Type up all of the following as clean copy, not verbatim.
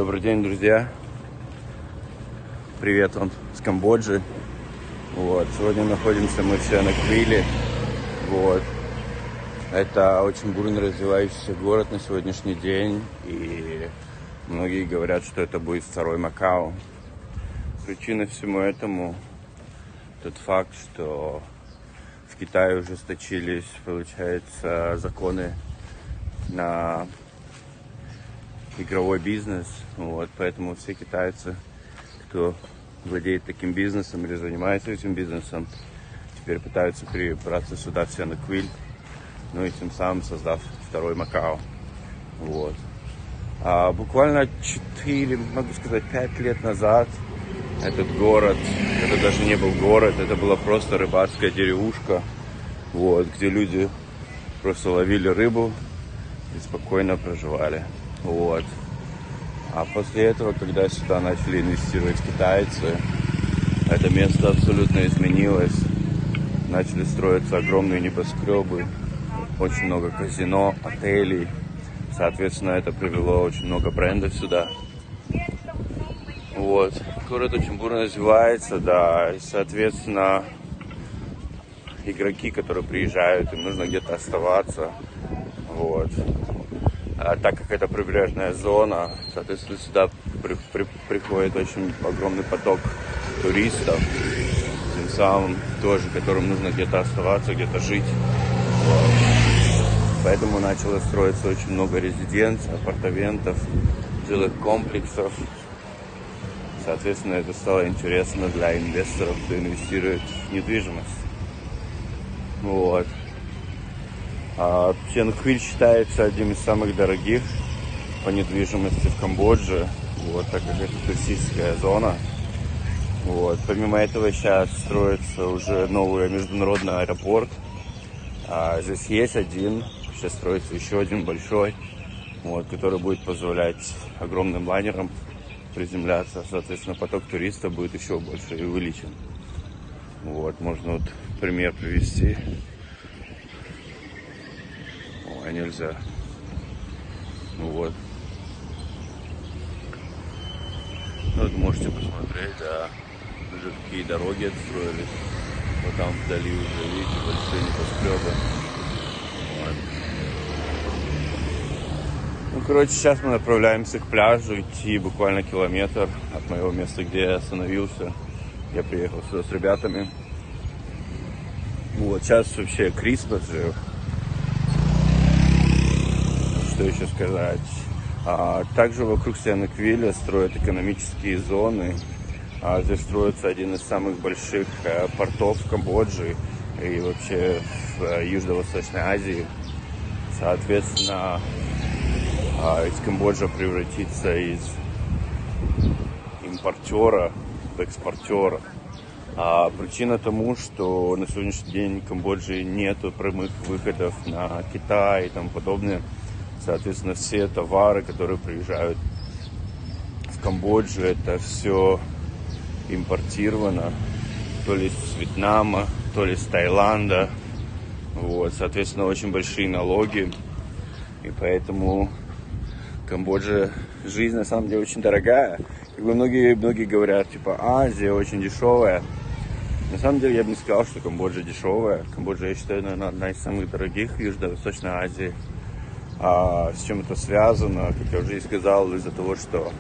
Добрый день, друзья. Привет вам с Камбоджи. Сегодня находимся мы все на Квиле. Это очень бурно развивающийся город на сегодняшний день. И многие говорят, что это будет второй Макао. Причиной всему этому тот факт, что в Китае ужесточились, получается, законы на игровой бизнес. Поэтому все китайцы, кто владеет таким бизнесом или занимается этим бизнесом, теперь пытаются перебраться сюда все на Квиль, и тем самым создав второй Макао. Буквально 5 лет назад этот город, это даже не был город, это была просто рыбацкая деревушка, где люди просто ловили рыбу и спокойно проживали. А после этого, когда сюда начали инвестировать китайцы, это место абсолютно изменилось. Начали строиться огромные небоскребы, очень много казино, отелей. Соответственно, это привело очень много брендов сюда. Город очень бурно развивается, да, и, соответственно, игроки, которые приезжают, им нужно где-то оставаться. А так как это прибрежная зона, соответственно, сюда приходит очень огромный поток туристов, тем самым тоже, которым нужно где-то оставаться, где-то жить. Поэтому начало строиться очень много резиденций, апартаментов, жилых комплексов. Соответственно, это стало интересно для инвесторов, кто инвестирует в недвижимость. Квиль считается одним из самых дорогих по недвижимости в Камбодже, так как это туристическая зона. Помимо этого сейчас строится уже новый международный аэропорт. Здесь есть один, сейчас строится еще один большой, который будет позволять огромным лайнерам приземляться. Соответственно, поток туристов будет еще больше и увеличен. Можно пример привести. Нельзя. Можете посмотреть, да, уже какие дороги отстроились. Там вдали уже, видите, большие небоскребы. Сейчас мы направляемся к пляжу, идти буквально километр от моего места, где я остановился. Я приехал сюда с ребятами. Сейчас вообще Крисмас же. Что еще сказать? Также вокруг Сианаквиля строят экономические зоны. Здесь строится один из самых больших портов в Камбодже и вообще в Юго-Восточной Азии. Соответственно, Камбоджа превратится из импортера в экспортера. Причина тому, что на сегодняшний день в Камбодже нету прямых выходов на Китай и тому подобное. Соответственно, все товары, которые приезжают в Камбоджу, это все импортировано, то ли с Вьетнама, то ли с Таиланда. Соответственно, очень большие налоги. И поэтому в Камбодже жизнь на самом деле очень дорогая. Многие говорят, Азия очень дешевая. На самом деле я бы не сказал, что Камбоджа дешевая. Камбоджа, я считаю, наверное, одна из самых дорогих в Юго-Восточной Азии. С чем это связано, как я уже и сказал, из-за того, что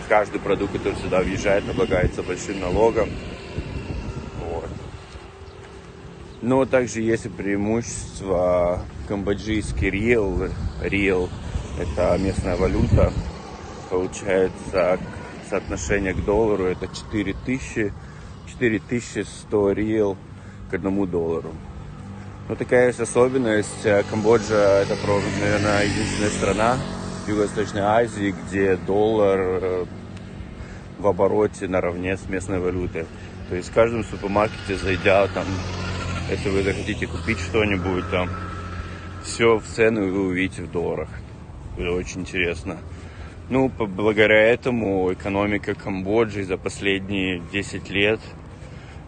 каждый продукт, который сюда въезжает, облагается большим налогом. Но также есть и преимущество. Камбоджийский риэл, это местная валюта, получается соотношение к доллару, это 4100 риэл к $1. Такая есть особенность. Камбоджа это, наверное, единственная страна в Юго-Восточной Азии, где доллар в обороте наравне с местной валютой. То есть в каждом супермаркете, зайдя там, если вы захотите купить что-нибудь, там все в цену вы увидите в долларах. Это очень интересно. Благодаря этому экономика Камбоджи за последние 10 лет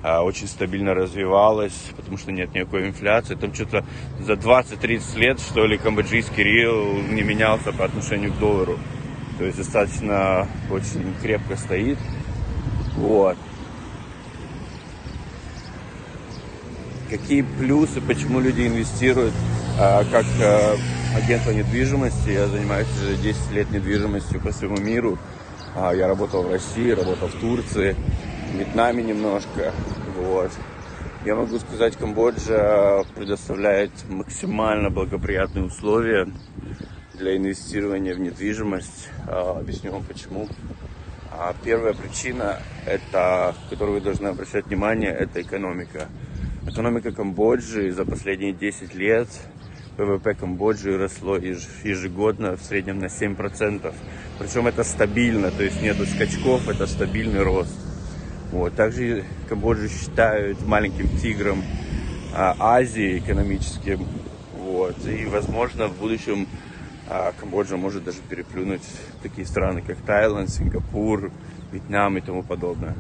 очень стабильно развивалась, потому что нет никакой инфляции. Там что-то за 20-30 лет, что ли, камбоджийский риэл не менялся по отношению к доллару. То есть достаточно очень крепко стоит. Вот. Какие плюсы, почему люди инвестируют? Как агент по недвижимости, я занимаюсь уже 10 лет недвижимостью по всему миру. Я работал в России, работал в Турции, в Вьетнаме немножко. Вот. Я могу сказать, Камбоджа предоставляет максимально благоприятные условия для инвестирования в недвижимость. Объясню вам почему. Первая причина, в которую вы должны обращать внимание, это экономика. Экономика Камбоджи за последние 10 лет, ВВП Камбоджи росло ежегодно в среднем на 7%. Причем это стабильно, то есть нету скачков, это стабильный рост. Вот. Также Камбоджу считают маленьким тигром Азии экономическим. Вот. И, возможно, в будущем Камбоджа может даже переплюнуть такие страны, как Таиланд, Сингапур, Вьетнам и тому подобное.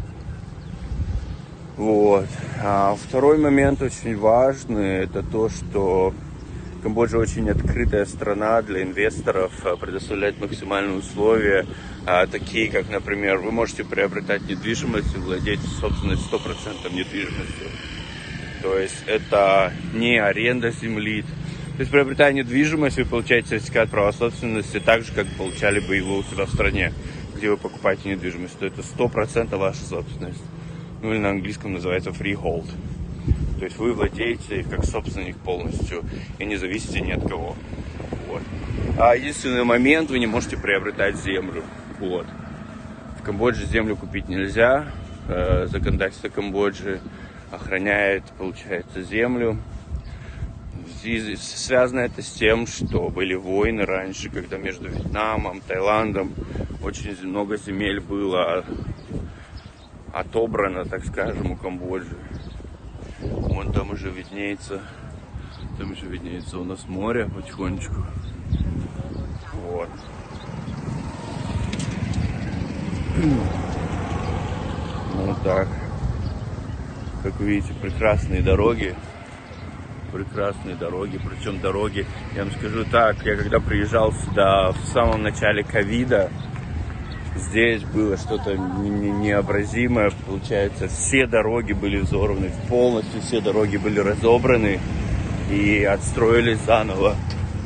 Вот. Второй момент очень важный, это то, что Камбоджа очень открытая страна для инвесторов, предоставляет максимальные условия, такие как, например, вы можете приобретать недвижимость и владеть собственной 100% недвижимостью. То есть это не аренда земли. То есть, приобретая недвижимость, вы получаете сертификат права собственности так же, как получали бы его у себя в стране, где вы покупаете недвижимость. То это 100% ваша собственность. Ну или на английском называется freehold. То есть вы владеете как собственник полностью и не зависите ни от кого. Вот. Единственный момент, вы не можете приобретать землю. Вот. В Камбодже землю купить нельзя. Законодательство Камбоджи охраняет, получается, землю. И связано это с тем, что были войны раньше, когда между Вьетнамом, Таиландом очень много земель было отобрано, так скажем, у Камбоджи. Вон там уже виднеется у нас море потихонечку. Вот. Вот так. Как вы видите, прекрасные дороги, причем дороги, я вам скажу так, я когда приезжал сюда в самом начале ковида, здесь было что-то необразимое, получается, все дороги были взорваны, полностью все дороги были разобраны и отстроились заново.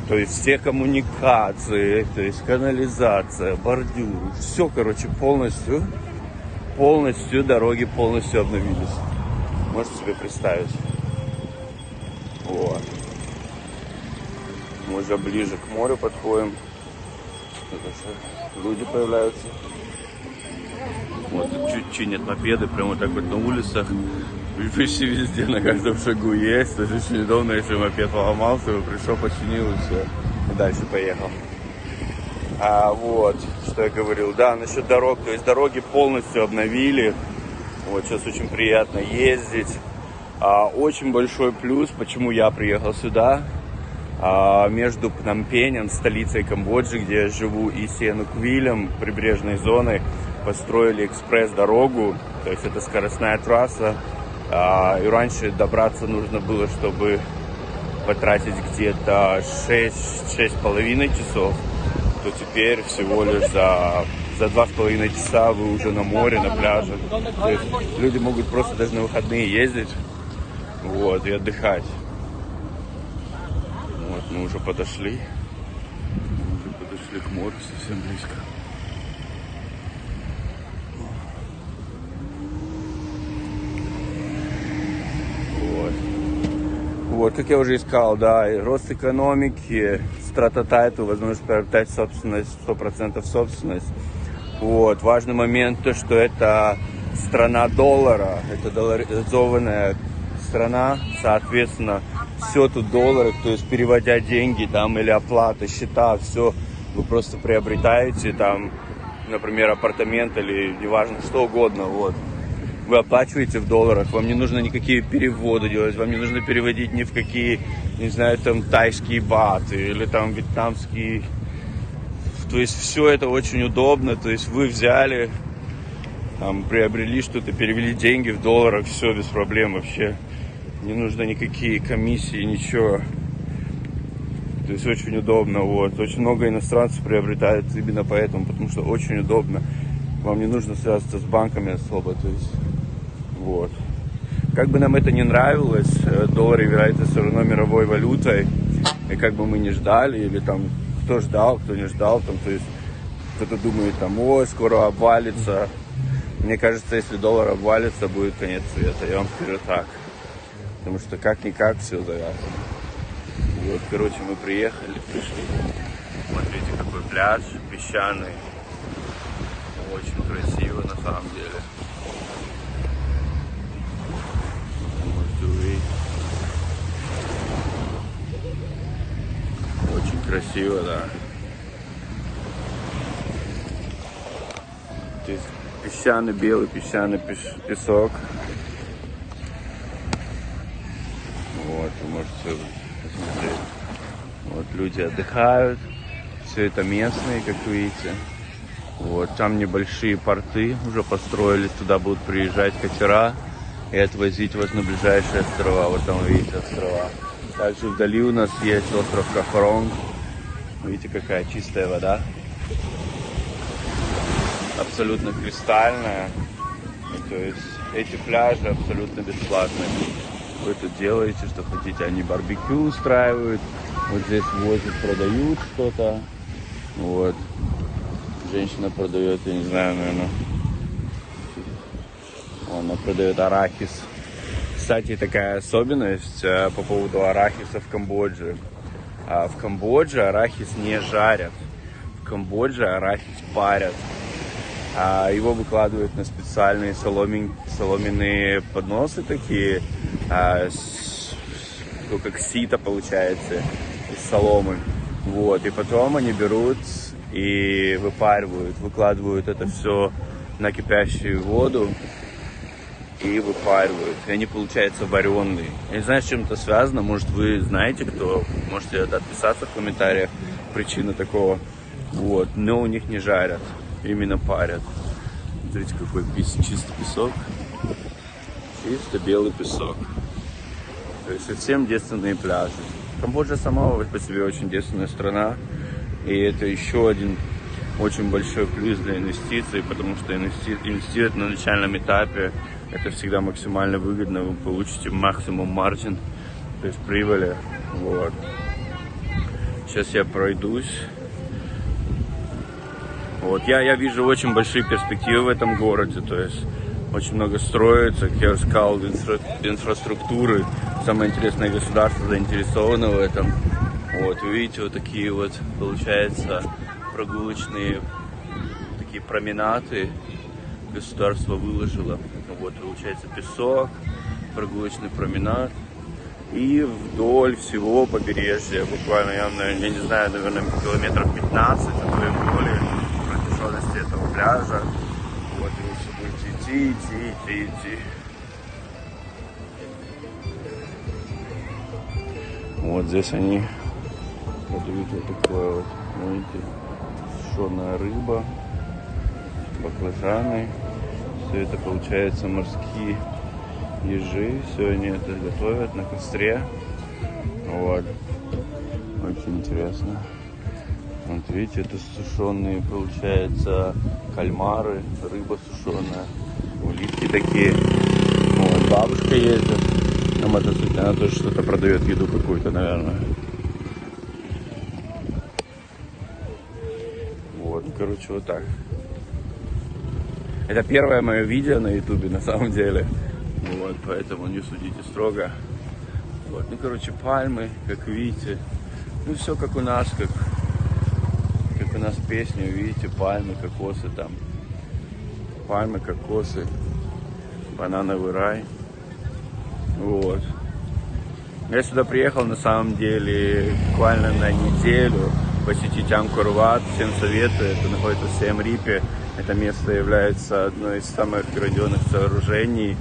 То есть все коммуникации, то есть канализация, бордюры, все, короче, полностью дороги полностью обновились. Можете себе представить. Вот. Мы уже ближе к морю подходим. Люди появляются. Вот тут чуть чинят мопеды, прямо вот так вот на улицах. Почти везде, на каждом шагу есть. То есть очень удобно, если мопед поломался, пришел, починил и все. И дальше поехал. Вот, что я говорил. Да, насчет дорог. То есть дороги полностью обновили. Вот, сейчас очень приятно ездить. Очень большой плюс, почему я приехал сюда. Между Пномпенем, столицей Камбоджи, где я живу, и Сиенуквилем, прибрежной зоной, построили экспресс-дорогу. То есть это скоростная трасса. И раньше добраться нужно было, чтобы потратить где-то 6,5 часов. То теперь всего лишь за 2,5 часа вы уже на море, на пляже. То есть люди могут просто даже на выходные ездить. Вот, и отдыхать. Вот, мы уже подошли к морю совсем близко. Вот, как я уже искал, да, и рост экономики, страта тайтл, возможность приобретать собственность, 100% собственность. Вот, важный момент, то, что это страна доллара, это долларизованная страна, соответственно, все тут в долларах, то есть переводя деньги там или оплата, счета, все вы просто приобретаете там, например, апартамент или неважно, что угодно, вот. Вы оплачиваете в долларах, вам не нужно никакие переводы делать, вам не нужно переводить ни в какие, не знаю, там тайские баты или там вьетнамские. То есть все это очень удобно, то есть вы взяли, там, приобрели что-то, перевели деньги в долларах, все без проблем вообще. Не нужно никакие комиссии, ничего. То есть очень удобно, вот. Очень много иностранцев приобретают именно поэтому, потому что очень удобно. Вам не нужно связываться с банками особо, то есть, вот. Как бы нам это не нравилось, доллар является все равно мировой валютой, и как бы мы не ждали, или там, кто ждал, кто не ждал, там, то есть, кто-то думает, там, ой, скоро обвалится. Мне кажется, если доллар обвалится, будет конец света, я вам скажу так. Потому что как-никак все завязано. Вот, короче, мы приехали, пришли. Смотрите, какой пляж песчаный. Очень красиво на самом деле. Можете увидеть. Очень красиво, да. То есть песчаный, белый песчаный песок. Вот, вы можете посмотреть. Вот люди отдыхают. Все это местные, как видите. Вот, там небольшие порты уже построились. Туда будут приезжать катера и отвозить вас на ближайшие острова. Вот там видите острова. Также вдали у нас есть остров Кафронг. Видите, какая чистая вода. Абсолютно кристальная. И, то есть эти пляжи абсолютно бесплатные. Вы тут делаете, что хотите. Они барбекю устраивают. Вот здесь возят, продают что-то. Вот. Женщина продает, я не знаю, наверное. Она продает арахис. Кстати, такая особенность по поводу арахиса в Камбодже. В Камбодже арахис не жарят. В Камбодже арахис парят. Его выкладывают на специальные соломенные подносы такие, как сито получается, из соломы. Вот, и потом они берут и выпаривают, выкладывают это все на кипящую воду и выпаривают. И они, получаются, вареные. Я не знаю, с чем это связано, может вы знаете, кто, можете отписаться в комментариях, причина такого. Вот, но у них не жарят. Именно парят. Смотрите, какой чистый песок. Чисто белый песок. То есть совсем девственные пляжи. Камбоджа сама по себе очень девственная страна. И это еще один очень большой плюс для инвестиций, потому что инвестировать на начальном этапе это всегда максимально выгодно. Вы получите максимум маржин, то есть прибыли. Вот. Сейчас я пройдусь. Вот, я вижу очень большие перспективы в этом городе, то есть очень много строится, как я уже сказал, инфраструктуры. Самое интересное, государство заинтересовано в этом. Вот, вы видите, вот такие вот, получается, прогулочные такие променады государство выложило. Вот, получается, песок, прогулочный променад. И вдоль всего побережья, буквально, я не знаю, наверное, километров 15, а то и более, протяженности этого пляжа. Вот, и вы все будете идти. Вот здесь они продают вот такое вот, видите, сушеная рыба, баклажаны. Все это, получается, морские ежи. Все они это готовят на костре. Вот. Очень интересно. Вот видите, это сушеные, получается, кальмары, рыба сушеная, улитки такие. Вот, бабушка ездит на мотоцикле, она тоже что-то продает, еду какую-то, наверное. Вот, короче, вот так. Это первое мое видео на ютубе, на самом деле. Вот, поэтому не судите строго. Вот, ну, короче, пальмы, как видите. Ну, все как у нас, как у нас песня, видите, пальмы, кокосы там. Пальмы, кокосы, банановый рай. Вот. Я сюда приехал, на самом деле, буквально на неделю посетить Ангкор-Ват. Всем советую, это находится в Сием-Рипе. Это место является одной из самых грандиозных сооружений.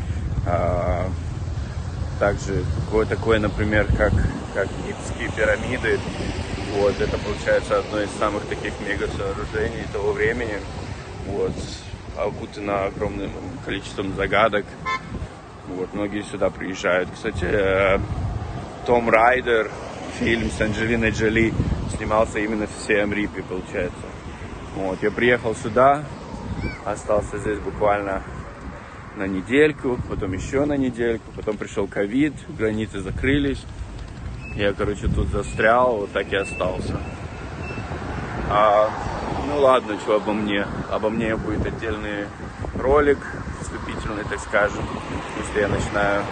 Также такое, например, как Гизские пирамиды. Вот, это получается одно из самых таких мега-сооружений того времени. Вот, окутано огромным количеством загадок. Вот, многие сюда приезжают. Кстати, Том Райдер фильм с Анджелиной Джоли снимался именно в Сиэм-Рипе, получается. Вот, я приехал сюда, остался здесь буквально на недельку, потом еще на недельку, потом пришел ковид, границы закрылись. Я, короче, тут застрял, вот так и остался. Ну ладно, что обо мне. Обо мне будет отдельный ролик, вступительный, так скажем, если я начинаю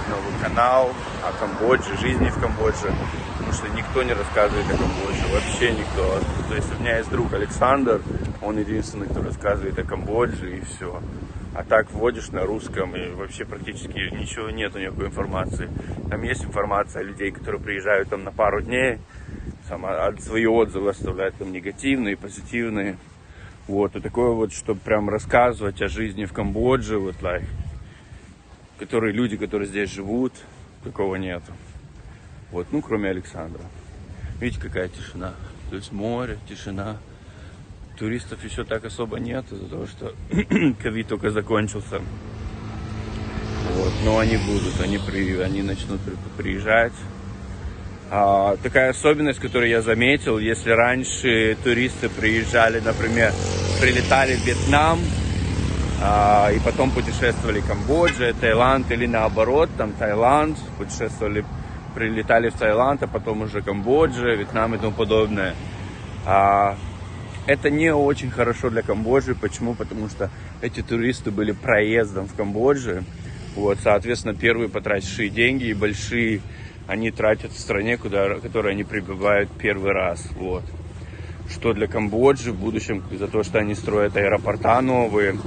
новый канал о Камбодже, жизни в Камбодже, потому что никто не рассказывает о Камбодже, вообще никто. То есть у меня есть друг Александр, он единственный, кто рассказывает о Камбодже, и все. А так вводишь на русском, и вообще практически ничего нету, никакой информации. Там есть информация о людей, которые приезжают там на пару дней, свои отзывы оставляют там негативные, позитивные. Вот, и такое вот, чтобы прям рассказывать о жизни в Камбодже, вот, которые люди, которые здесь живут, такого нету. Вот, ну, кроме Александра. Видите, какая тишина. То есть море, тишина. Туристов еще так особо нет, из-за того, что ковид только закончился. Вот, но они будут, они начнут приезжать. Такая особенность, которую я заметил, если раньше туристы приезжали, например, прилетали в Вьетнам, и потом путешествовали в Камбоджу, Таиланд или наоборот, там Таиланд, прилетали в Таиланд, а потом уже Камбоджа, Вьетнам и тому подобное. Это не очень хорошо для Камбоджи. Почему? Потому что эти туристы были проездом в Камбодже. Вот, соответственно, первые потратившие деньги и большие, они тратят в стране, которой они прибывают первый раз. Вот. Что для Камбоджи в будущем, из-за того, что они строят аэропорта новые.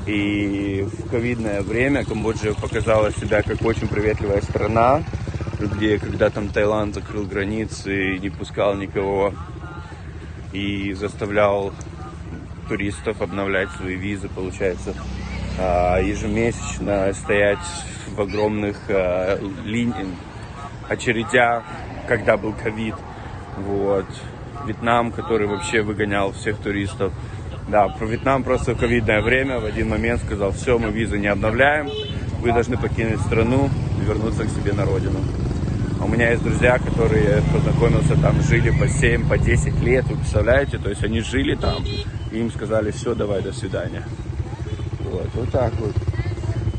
И в ковидное время Камбоджа показала себя как очень приветливая страна, где когда там Таиланд закрыл границы и не пускал никого, и заставлял туристов обновлять свои визы, получается, ежемесячно стоять в огромных очередях, когда был ковид. Вот. Вьетнам, который вообще выгонял всех туристов. Да, про Вьетнам просто в ковидное время в один момент сказал: все, мы визы не обновляем, вы должны покинуть страну и вернуться к себе на родину. У меня есть друзья, которые познакомился там, жили по 7, по 10 лет, вы представляете? То есть они жили там, и им сказали: все, давай, до свидания. Вот так вот.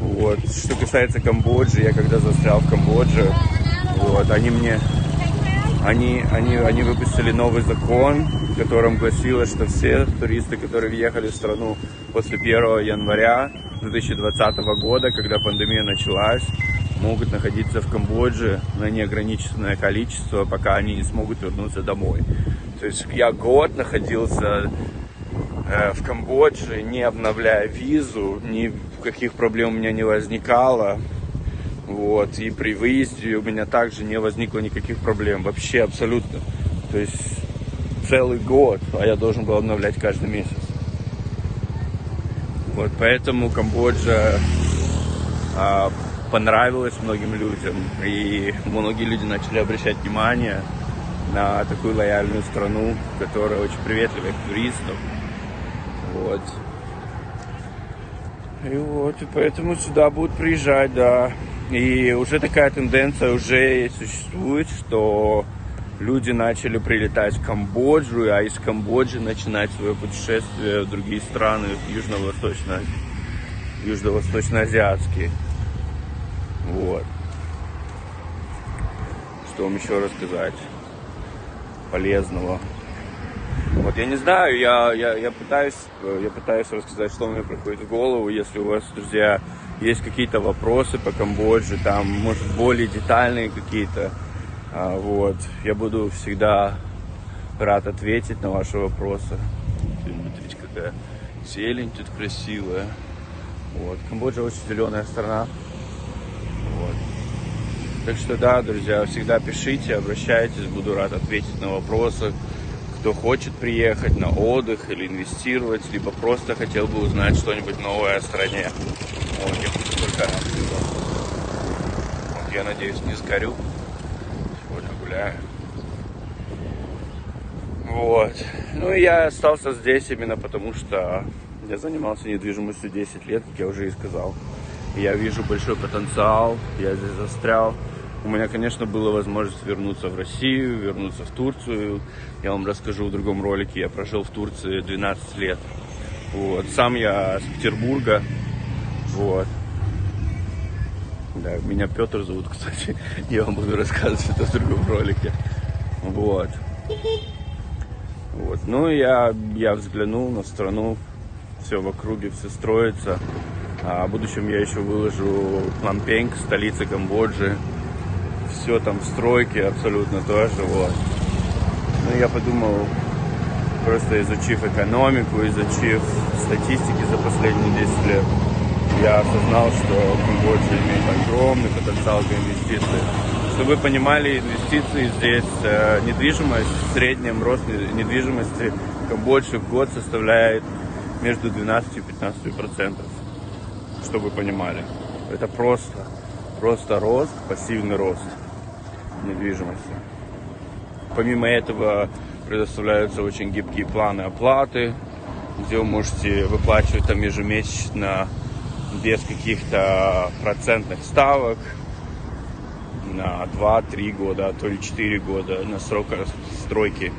Вот. Что касается Камбоджи, я когда застрял в Камбодже, вот, они выпустили новый закон, в котором гласилось, что все туристы, которые въехали в страну после 1 января 2020 года, когда пандемия началась, могут находиться в Камбодже на неограниченное количество, пока они не смогут вернуться домой. То есть я год находился в Камбодже, не обновляя визу, никаких проблем у меня не возникало. Вот, и при выезде у меня также не возникло никаких проблем, вообще абсолютно. То есть целый год, а я должен был обновлять каждый месяц. Вот, поэтому Камбоджа понравилась многим людям, и многие люди начали обращать внимание на такую лояльную страну, которая очень приветливая к туристам. Вот. И поэтому сюда будут приезжать, да. И уже такая тенденция уже существует, что люди начали прилетать в Камбоджу, а из Камбоджи начинать свое путешествие в другие страны южно-восточно-азиатские. Вот. Что вам еще рассказать полезного? Вот, я не знаю, я пытаюсь рассказать, что мне приходит в голову. Если у вас, друзья, есть какие-то вопросы по Камбодже, там, может, более детальные какие-то, вот, я буду всегда рад ответить на ваши вопросы. Смотрите, какая зелень тут красивая. Вот, Камбоджа очень зеленая страна. Вот. Так что да, друзья, всегда пишите, обращайтесь, буду рад ответить на вопросы. Кто хочет приехать на отдых или инвестировать, либо просто хотел бы узнать что-нибудь новое о стране. Вот, я буду только рад. Вот, я надеюсь, не сгорю. Сегодня гуляю. Вот. Ну и я остался здесь именно потому, что я занимался недвижимостью 10 лет, как я уже и сказал. Я вижу большой потенциал, я здесь застрял. У меня, конечно, была возможность вернуться в Россию, вернуться в Турцию. Я вам расскажу в другом ролике. Я прожил в Турции 12 лет. Вот. Сам я с Петербурга. Вот. Да, меня Петр зовут, кстати. Я вам буду рассказывать это в другом ролике. Вот. Вот. Ну, я взглянул на страну. Все в округе, все строится. А в будущем я еще выложу Пномпень, столица Камбоджи. Все там в стройке абсолютно тоже. Вот. Ну, я подумал, просто изучив экономику, изучив статистики за последние 10 лет, я осознал, что Камбоджа имеет огромный потенциал для инвестиций. Чтобы вы понимали, инвестиции здесь, недвижимость, в среднем рост недвижимости в Камбоджи в год составляет между 12 и 15%. Чтобы вы понимали. Это просто рост, пассивный рост недвижимости. Помимо этого предоставляются очень гибкие планы оплаты, где вы можете выплачивать там ежемесячно без каких-то процентных ставок на 2-3 года, а то ли 4 года на срок стройки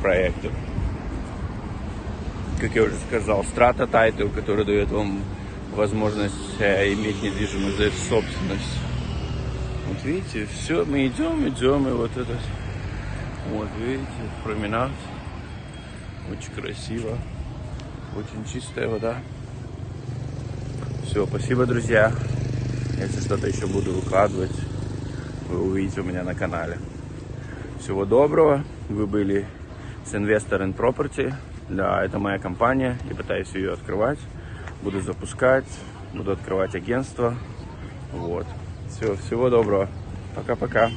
проектов. Как я уже сказал, Strata Title, который дает вам возможность иметь недвижимость за собственность. Вот видите, все, мы идем, и вот этот, вот видите, променад, очень красиво, очень чистая вода. Все, спасибо, друзья. Если что-то еще буду выкладывать, вы увидите у меня на канале. Всего доброго. Вы были с Investor in Property. Да, это моя компания. Я пытаюсь ее открывать. Буду запускать, буду открывать агентство. Вот. Все, всего доброго. Пока-пока.